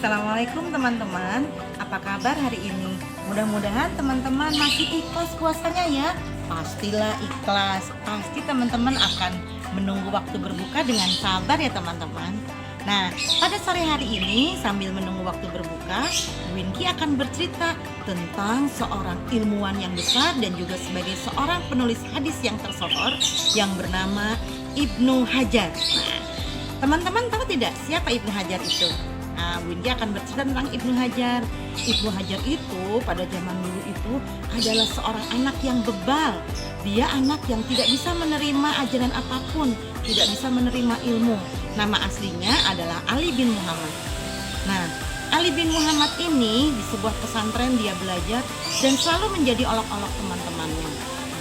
Assalamualaikum teman-teman. Apa kabar hari ini? Mudah-mudahan teman-teman masih ikhlas puasanya ya. Pastilah ikhlas. Pasti teman-teman akan menunggu waktu berbuka dengan sabar ya teman-teman. Nah, pada sore hari ini sambil menunggu waktu berbuka, Winky akan bercerita tentang seorang ilmuwan yang besar dan juga sebagai seorang penulis hadis yang tersohor yang bernama Ibnu Hajar. Nah, teman-teman tahu tidak siapa Ibnu Hajar itu? Nah, Winky akan bercerita tentang Ibnu Hajar. Ibnu Hajar itu pada zaman dulu itu adalah seorang anak yang bebal. Dia anak yang tidak bisa menerima ajaran apapun, tidak bisa menerima ilmu. Nama aslinya adalah Ali bin Muhammad. Nah, Ali bin Muhammad ini di sebuah pesantren dia belajar dan selalu menjadi olok-olok teman-temannya.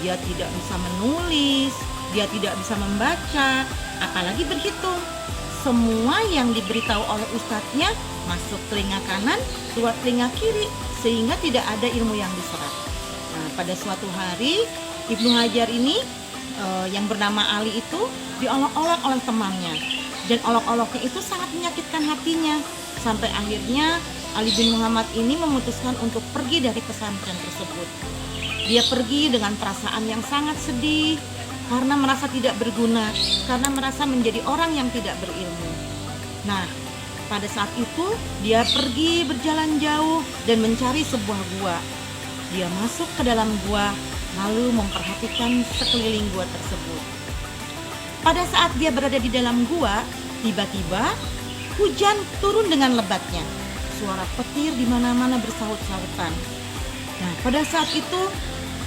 Dia tidak bisa menulis, dia tidak bisa membaca, apalagi berhitung. Semua yang diberitahu oleh ustadznya masuk telinga kanan, keluar telinga kiri, sehingga tidak ada ilmu yang diserap. Nah, pada suatu hari Ibnu Hajar ini yang bernama Ali itu diolok-olok oleh temannya, dan olok-oloknya itu sangat menyakitkan hatinya. Sampai akhirnya Ali bin Muhammad ini memutuskan untuk pergi dari pesantren tersebut. Dia pergi dengan perasaan yang sangat sedih, karena merasa tidak berguna, karena merasa menjadi orang yang tidak berilmu. Nah, pada saat itu dia pergi berjalan jauh dan mencari sebuah gua. Dia masuk ke dalam gua, lalu memperhatikan sekeliling gua tersebut. Pada saat dia berada di dalam gua, tiba-tiba hujan turun dengan lebatnya. Suara petir di mana-mana bersahut-sahutan. Nah, pada saat itu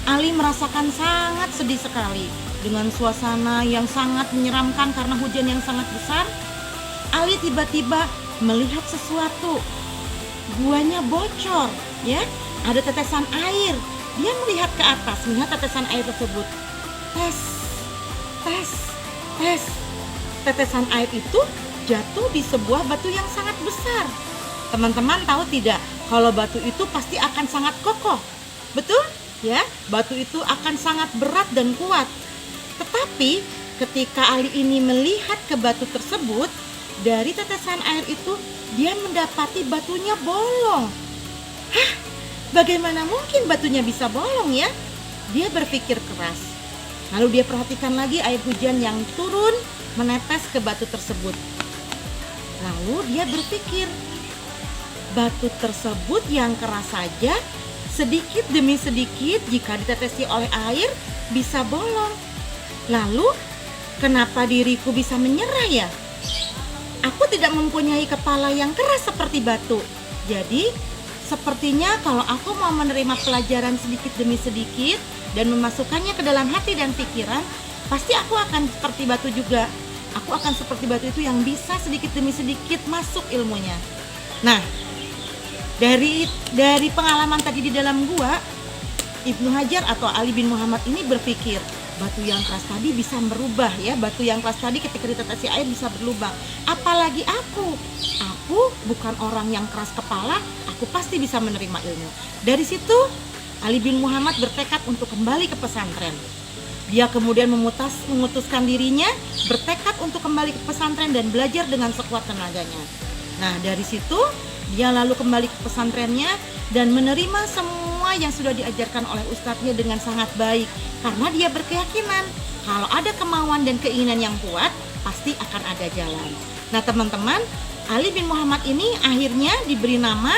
Ali merasakan sangat sedih sekali. Dengan suasana yang sangat menyeramkan karena hujan yang sangat besar, Ali tiba-tiba melihat sesuatu. Guanya bocor, ya. Ada tetesan air. Dia melihat ke atas, melihat tetesan air tersebut. Tes, tes, tes. Tetesan air itu jatuh di sebuah batu yang sangat besar. Teman-teman tahu tidak, kalau batu itu pasti akan sangat kokoh. Betul? Ya, batu itu akan sangat berat dan kuat. Tetapi ketika Ali ini melihat ke batu tersebut, dari tetesan air itu dia mendapati batunya bolong. Hah? Bagaimana mungkin batunya bisa bolong ya? Dia berpikir keras. Lalu dia perhatikan lagi air hujan yang turun menetes ke batu tersebut. Lalu dia berpikir, batu tersebut yang keras saja sedikit demi sedikit jika ditetesi oleh air bisa bolong. Lalu, kenapa diriku bisa menyerah ya? Aku tidak mempunyai kepala yang keras seperti batu. Jadi, sepertinya kalau aku mau menerima pelajaran sedikit demi sedikit dan memasukkannya ke dalam hati dan pikiran, pasti aku akan seperti batu juga. Aku akan seperti batu itu yang bisa sedikit demi sedikit masuk ilmunya. Nah, dari pengalaman tadi di dalam gua, Ibnu Hajar atau Ali bin Muhammad ini berpikir, batu yang keras tadi bisa berubah ya. Batu yang keras tadi ketika ditetesi air bisa berlubang. Apalagi aku bukan orang yang keras kepala, aku pasti bisa menerima ilmu. Dari situ Ali bin Muhammad bertekad untuk kembali ke pesantren. Dia kemudian memutuskan dirinya bertekad untuk kembali ke pesantren dan belajar dengan sekuat tenaganya. Nah, dari situ dia lalu kembali ke pesantrennya dan menerima semua yang sudah diajarkan oleh ustadznya dengan sangat baik. Karena dia berkeyakinan kalau ada kemauan dan keinginan yang kuat, pasti akan ada jalan. Nah teman-teman, Ali bin Muhammad ini akhirnya diberi nama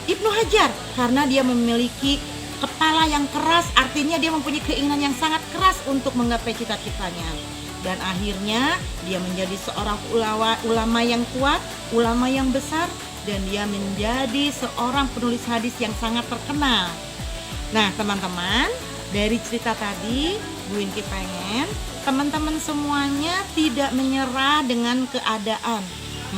Ibnu Hajar karena dia memiliki kepala yang keras, artinya dia mempunyai keinginan yang sangat keras untuk menggapai cita-citanya. Dan akhirnya dia menjadi seorang ulama yang kuat, ulama yang besar, dan dia menjadi seorang penulis hadis yang sangat terkenal. Nah teman-teman, dari cerita tadi Bu Winky pengen teman-teman semuanya tidak menyerah dengan keadaan.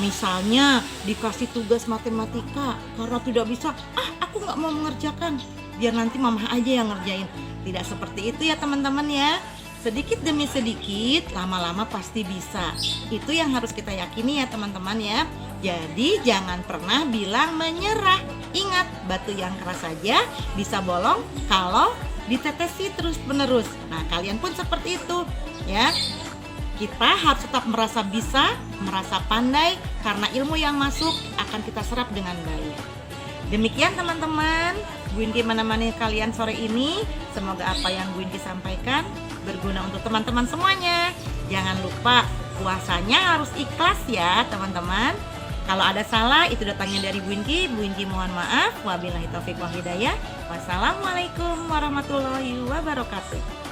Misalnya dikasih tugas matematika, karena tidak bisa, aku gak mau mengerjakan, biar nanti mama aja yang ngerjain. Tidak seperti itu ya teman-teman ya. Sedikit demi sedikit, lama-lama pasti bisa. Itu yang harus kita yakini ya teman-teman ya. Jadi jangan pernah bilang menyerah. Ingat, batu yang keras saja bisa bolong kalau ditetesi terus-menerus. Nah, kalian pun seperti itu ya. Kita harus tetap merasa bisa, merasa pandai, karena ilmu yang masuk akan kita serap dengan baik. Demikian teman-teman, Bu Inki menemani kalian sore ini. Semoga apa yang Bu Inki sampaikan berguna untuk teman-teman semuanya. Jangan lupa puasanya harus ikhlas ya teman-teman. Kalau ada salah itu datangnya dari Bu Inki mohon maaf. Wabillahi taufiq wal hidayah. Wassalamualaikum warahmatullahi wabarakatuh.